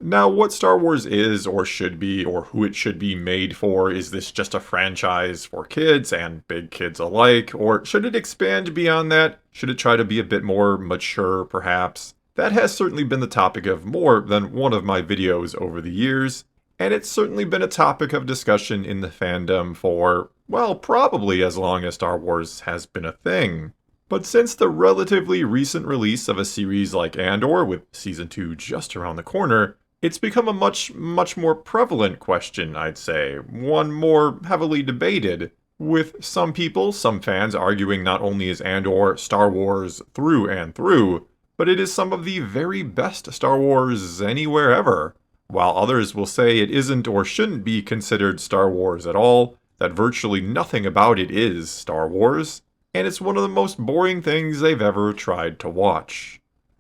Now, what Star Wars is or should be, or who it should be made for, is this just a franchise for kids and big kids alike, or should it expand beyond that? Should it try to be a bit more mature, perhaps? That has certainly been the topic of more than one of my videos over the years, and it's certainly been a topic of discussion in the fandom for, well, probably as long as Star Wars has been a thing. But since the relatively recent release of a series like Andor, with Season 2 just around the corner, it's become a much more prevalent question, I'd say, one more heavily debated, with some people, some fans arguing not only is Andor Star Wars through and through, but it is some of the very best Star Wars anywhere ever, while others will say it isn't or shouldn't be considered Star Wars at all, that virtually nothing about it is Star Wars, and it's one of the most boring things they've ever tried to watch.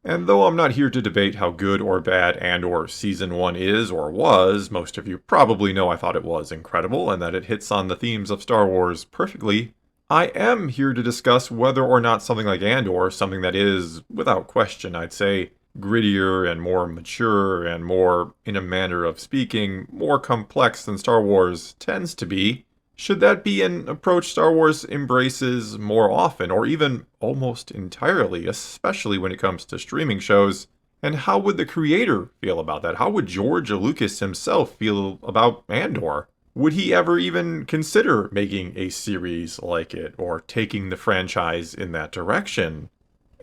And though I'm not here to debate how good or bad Andor Season 1 is or was, most of you probably know I thought it was incredible and that it hits on the themes of Star Wars perfectly, I am here to discuss whether or not something like Andor, something that is, without question, I'd say, grittier and more mature and more, in a manner of speaking, more complex than Star Wars tends to be, should that be an approach Star Wars embraces more often, or even almost entirely, especially when it comes to streaming shows? And how would the creator feel about that? How would George Lucas himself feel about Andor? Would he ever even consider making a series like it, or taking the franchise in that direction?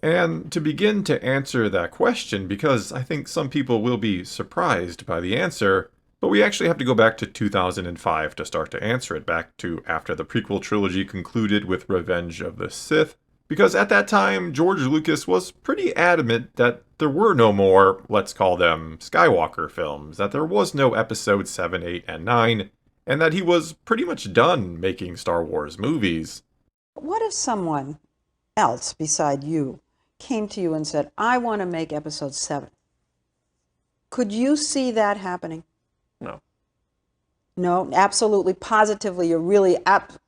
And to begin to answer that question, because I think some people will be surprised by the answer, but we actually have to go back to 2005 to start to answer it, back to after the prequel trilogy concluded with Revenge of the Sith, because at that time, George Lucas was pretty adamant that there were no more, let's call them, Skywalker films, that there was no Episode 7, 8, and 9, and that he was pretty much done making Star Wars movies. What if someone else beside you came to you and said, I want to make Episode 7? Could you see that happening? No. No, absolutely, positively, you're really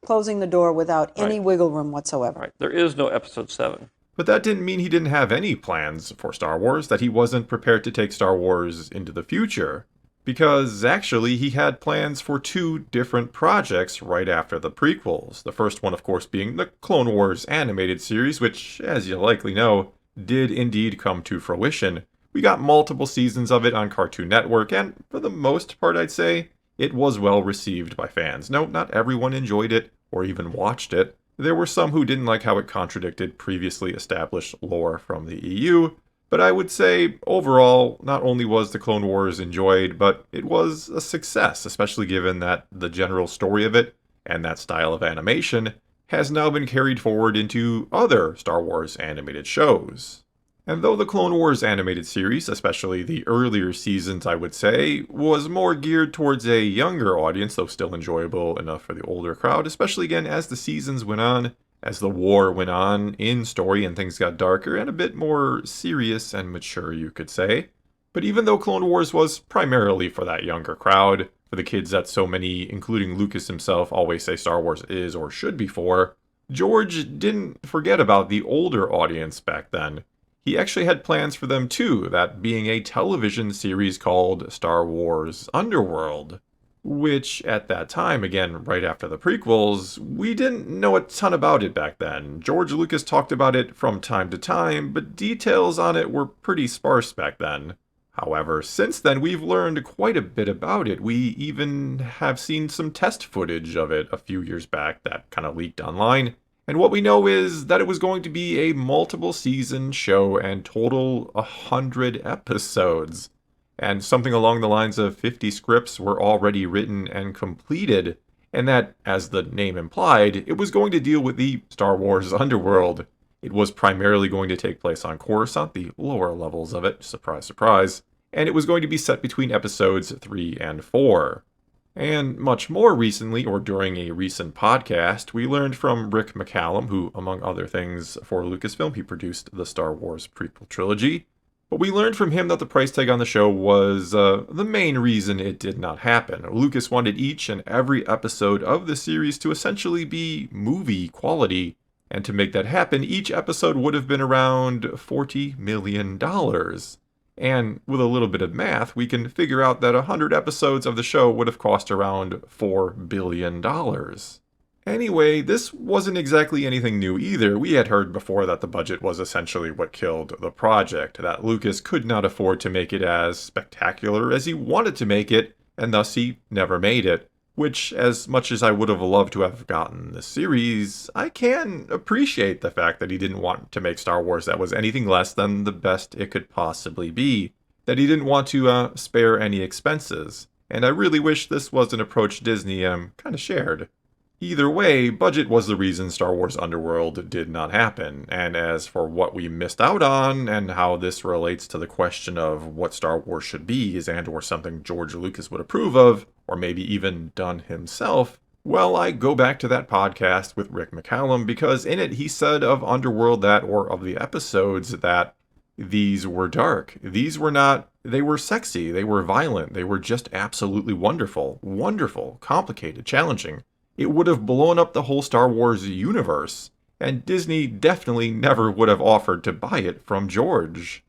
closing the door without any wiggle room whatsoever. Right. There is no Episode 7. But that didn't mean he didn't have any plans for Star Wars, that he wasn't prepared to take Star Wars into the future. Because actually, he had plans for two different projects right after the prequels. The first one, of course, being the Clone Wars animated series, which, as you likely know, did indeed come to fruition. We got multiple seasons of it on Cartoon Network, and for the most part, I'd say, it was well received by fans. No, not everyone enjoyed it, or even watched it. There were some who didn't like how it contradicted previously established lore from the EU, but I would say, overall, not only was the Clone Wars enjoyed, but it was a success, especially given that the general story of it, and that style of animation, has now been carried forward into other Star Wars animated shows. And though the Clone Wars animated series, especially the earlier seasons I would say, was more geared towards a younger audience, though still enjoyable enough for the older crowd, especially again as the seasons went on, as the war went on in story and things got darker and a bit more serious and mature, you could say. But even though Clone Wars was primarily for that younger crowd, for the kids that so many, including Lucas himself, always say Star Wars is or should be for, George didn't forget about the older audience back then. He actually had plans for them too, that being a television series called Star Wars Underworld, which at that time, again, right after the prequels, we didn't know a ton about it back then. George Lucas talked about it from time to time, but details on it were pretty sparse back then. However, since then, we've learned quite a bit about it. We even have seen some test footage of it a few years back that kind of leaked online. And what we know is that it was going to be a multiple season show and total 100 episodes. And something along the lines of 50 scripts were already written and completed. And that, as the name implied, it was going to deal with the Star Wars Underworld. It was primarily going to take place on Coruscant, the lower levels of it, surprise, surprise. And it was going to be set between episodes 3 and 4. And much more recently, or during a recent podcast, we learned from Rick McCallum, who, among other things, for Lucasfilm, he produced the Star Wars prequel trilogy. But we learned from him that the price tag on the show was the main reason it did not happen. Lucas wanted each and every episode of the series to essentially be movie quality. And to make that happen, each episode would have been around $40 million. And with a little bit of math, we can figure out that 100 episodes of the show would have cost around $4 billion. Anyway, this wasn't exactly anything new either. We had heard before that the budget was essentially what killed the project, that Lucas could not afford to make it as spectacular as he wanted to make it, and thus he never made it. Which, as much as I would have loved to have gotten the series, I can appreciate the fact that he didn't want to make Star Wars that was anything less than the best it could possibly be. That he didn't want to spare any expenses. And I really wish this was an approach Disney kind of shared. Either way, budget was the reason Star Wars Underworld did not happen, and as for what we missed out on, and how this relates to the question of what Star Wars should be, is and or something George Lucas would approve of, or maybe even done himself, well, I go back to that podcast with Rick McCallum, because in it he said of Underworld that, or of the episodes, that these were dark. These were not, they were sexy, they were violent, they were just absolutely wonderful, complicated, challenging. It would have blown up the whole Star Wars universe, and Disney definitely never would have offered to buy it from George.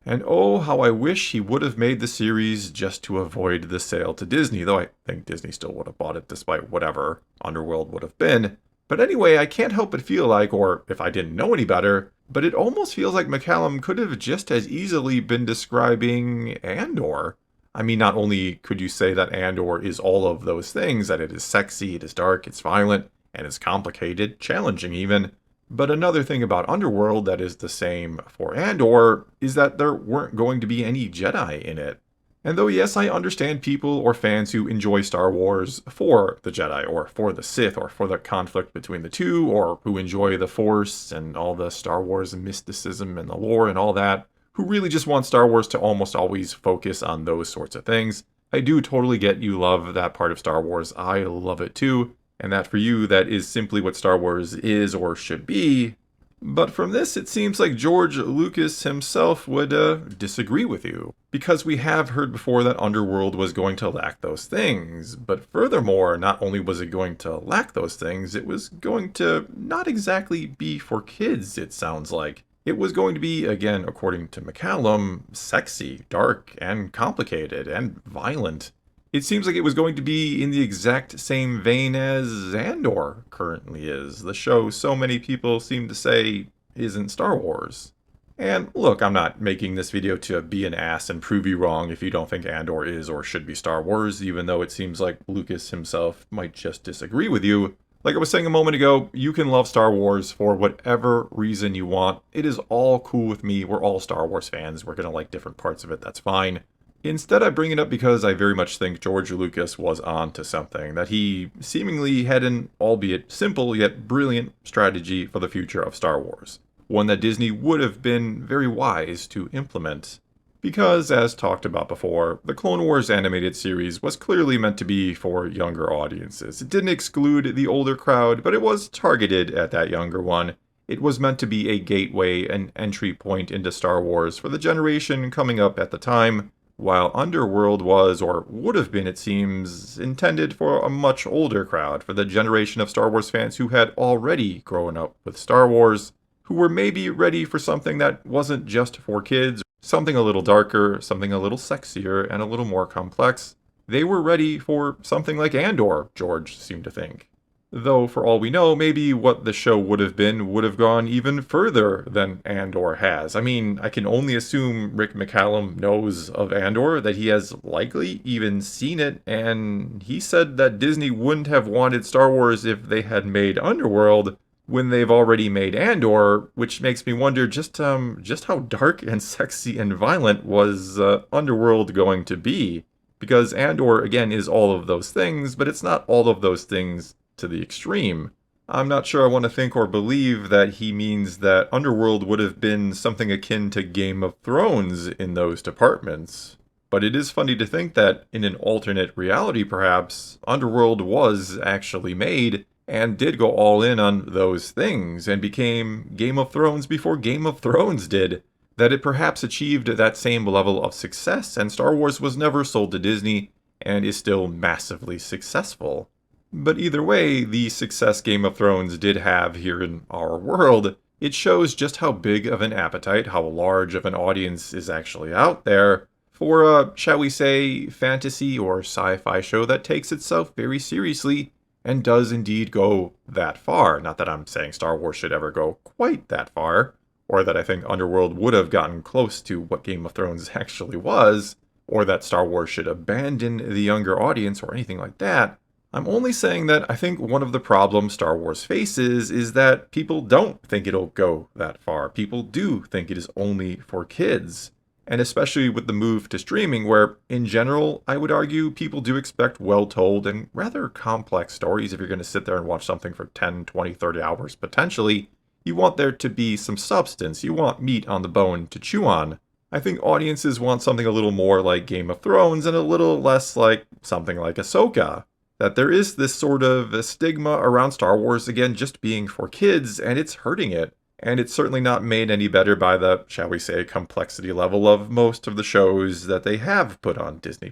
And oh, how I wish he would have made the series just to avoid the sale to Disney, though I think Disney still would have bought it despite whatever Underworld would have been. But anyway, I can't help but feel like, or if I didn't know any better, but it almost feels like McCallum could have just as easily been describing Andor. I mean, not only could you say that Andor is all of those things, that it is sexy, it is dark, it's violent, and it's complicated, challenging even, but another thing about Underworld that is the same for Andor is that there weren't going to be any Jedi in it. And though yes, I understand people or fans who enjoy Star Wars for the Jedi, or for the Sith, or for the conflict between the two, or who enjoy the Force and all the Star Wars mysticism and the lore and all that, who really just want Star Wars to almost always focus on those sorts of things. I do totally get you love that part of Star Wars. I love it too. And that for you, that is simply what Star Wars is or should be. But from this, it seems like George Lucas himself would disagree with you. Because we have heard before that Underworld was going to lack those things. But furthermore, not only was it going to lack those things, it was going to not exactly be for kids, it sounds like. It was going to be, again, according to McCallum, sexy, dark, and complicated, and violent. It seems like it was going to be in the exact same vein as Andor currently is, the show so many people seem to say isn't Star Wars. And look, I'm not making this video to be an ass and prove you wrong if you don't think Andor is or should be Star Wars, even though it seems like Lucas himself might just disagree with you. Like I was saying a moment ago, you can love Star Wars for whatever reason you want. It is all cool with me. We're all Star Wars fans. We're going to like different parts of it. That's fine. Instead, I bring it up because I very much think George Lucas was on to something, that he seemingly had an, albeit simple yet brilliant, strategy for the future of Star Wars. One that Disney would have been very wise to implement. Because, as talked about before, the Clone Wars animated series was clearly meant to be for younger audiences. It didn't exclude the older crowd, but it was targeted at that younger one. It was meant to be a gateway, an entry point into Star Wars for the generation coming up at the time, while Underworld was, or would have been it seems, intended for a much older crowd, for the generation of Star Wars fans who had already grown up with Star Wars, who were maybe ready for something that wasn't just for kids, something a little darker, something a little sexier, and a little more complex. They were ready for something like Andor, George seemed to think. Though, for all we know, maybe what the show would have been would have gone even further than Andor has. I mean, I can only assume Rick McCallum knows of Andor, that he has likely even seen it, and he said that Disney wouldn't have wanted Star Wars if they had made Underworld, when they've already made Andor, which makes me wonder just how dark and sexy and violent was Underworld going to be. Because Andor, again, is all of those things, but it's not all of those things to the extreme. I'm not sure I want to think or believe that he means that Underworld would have been something akin to Game of Thrones in those departments. But it is funny to think that, in an alternate reality perhaps, Underworld was actually made, and did go all in on those things, and became Game of Thrones before Game of Thrones did. That it perhaps achieved that same level of success, and Star Wars was never sold to Disney, and is still massively successful. But either way, the success Game of Thrones did have here in our world It shows just how big of an appetite, how large of an audience is actually out there for a, shall we say, fantasy or sci-fi show that takes itself very seriously and does indeed go that far. Not that I'm saying Star Wars should ever go quite that far, or that I think Underworld would have gotten close to what Game of Thrones actually was, or that Star Wars should abandon the younger audience or anything like that. I'm only saying that I think one of the problems Star Wars faces is that people don't think it'll go that far. People do think it is only for kids. And especially with the move to streaming, where in general, I would argue people do expect well told and rather complex stories if you're going to sit there and watch something for 10, 20, 30 hours potentially. You want there to be some substance. You want meat on the bone to chew on. I think audiences want something a little more like Game of Thrones and a little less like something like Ahsoka. That there is this sort of a stigma around Star Wars, again, just being for kids, and it's hurting it. And it's certainly not made any better by the, shall we say, complexity level of most of the shows that they have put on Disney+.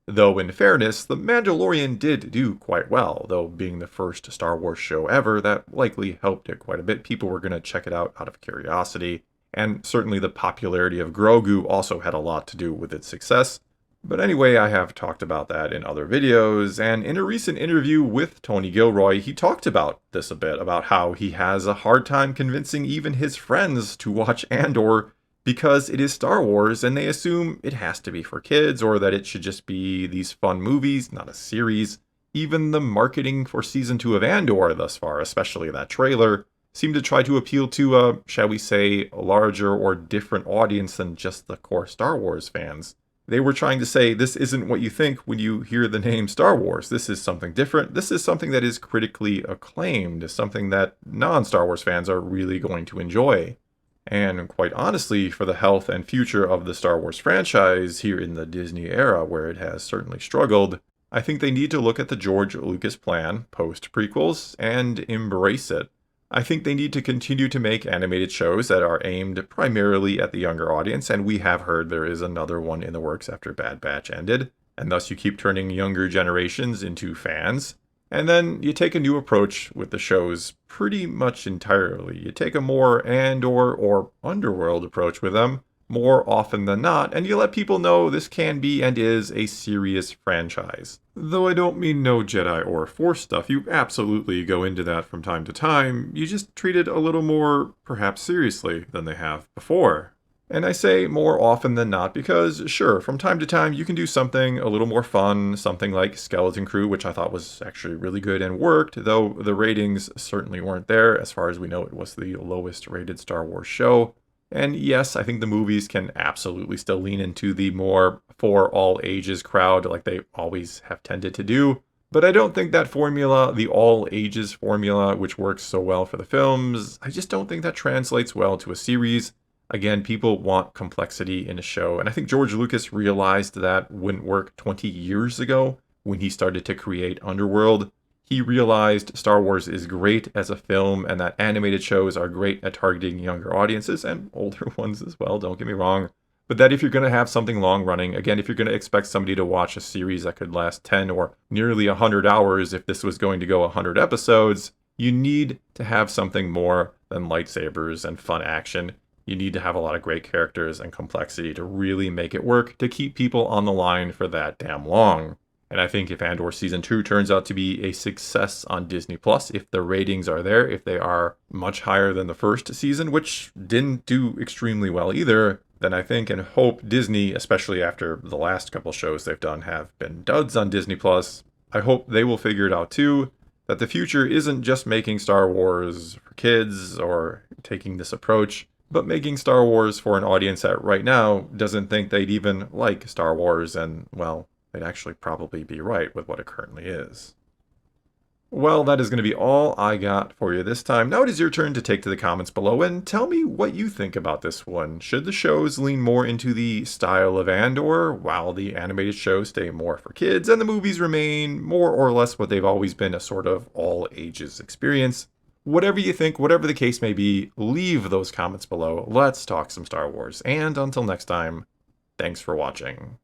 Though, in fairness, The Mandalorian did do quite well, though being the first Star Wars show ever, that likely helped it quite a bit. People were going to check it out of curiosity, and certainly the popularity of Grogu also had a lot to do with its success. But anyway, I have talked about that in other videos, and in a recent interview with Tony Gilroy, he talked about this a bit, about how he has a hard time convincing even his friends to watch Andor because it is Star Wars and they assume it has to be for kids or that it should just be these fun movies, not a series. Even the marketing for Season 2 of Andor thus far, especially that trailer, seemed to try to appeal to a, shall we say, a larger or different audience than just the core Star Wars fans. They were trying to say, this isn't what you think when you hear the name Star Wars. This is something different. This is something that is critically acclaimed, something that non-Star Wars fans are really going to enjoy. And quite honestly, for the health and future of the Star Wars franchise here in the Disney era, where it has certainly struggled, I think they need to look at the George Lucas plan, post-prequels, and embrace it. I think they need to continue to make animated shows that are aimed primarily at the younger audience, and we have heard there is another one in the works after Bad Batch ended, and thus you keep turning younger generations into fans. And then you take a new approach with the shows pretty much entirely. You take a more Andor or Underworld approach with them more often than not, and you let people know this can be and is a serious franchise. Though I don't mean no Jedi or Force stuff, you absolutely go into that from time to time, you just treat it a little more, perhaps seriously, than they have before. And I say more often than not because, sure, from time to time you can do something a little more fun, something like Skeleton Crew, which I thought was actually really good and worked, though the ratings certainly weren't there. As far as we know, it was the lowest rated Star Wars show. And yes, I think the movies can absolutely still lean into the more for all ages crowd like they always have tended to do. But I don't think that formula, the all ages formula, which works so well for the films, I just don't think that translates well to a series. Again, people want complexity in a show, and I think George Lucas realized that wouldn't work 20 years ago when he started to create Underworld. He realized Star Wars is great as a film and that animated shows are great at targeting younger audiences and older ones as well, don't get me wrong. But that if you're going to have something long running, again, if you're going to expect somebody to watch a series that could last 10 or nearly 100 hours, if this was going to go 100 episodes, you need to have something more than lightsabers and fun action. You need to have a lot of great characters and complexity to really make it work to keep people on the line for that damn long. And I think if Andor Season 2 turns out to be a success on Disney+, if the ratings are there, if they are much higher than the first season, which didn't do extremely well either, then I think and hope Disney, especially after the last couple shows they've done have been duds on Disney+, I hope they will figure it out too, that the future isn't just making Star Wars for kids or taking this approach, but making Star Wars for an audience that right now doesn't think they'd even like Star Wars, and, well, they'd actually probably be right with what it currently is. Well, that is going to be all I got for you this time. Now it is your turn to take to the comments below and tell me what you think about this one. Should the shows lean more into the style of Andor, while the animated shows stay more for kids, and the movies remain more or less what they've always been, a sort of all-ages experience? Whatever you think, whatever the case may be, leave those comments below. Let's talk some Star Wars. And until next time, thanks for watching.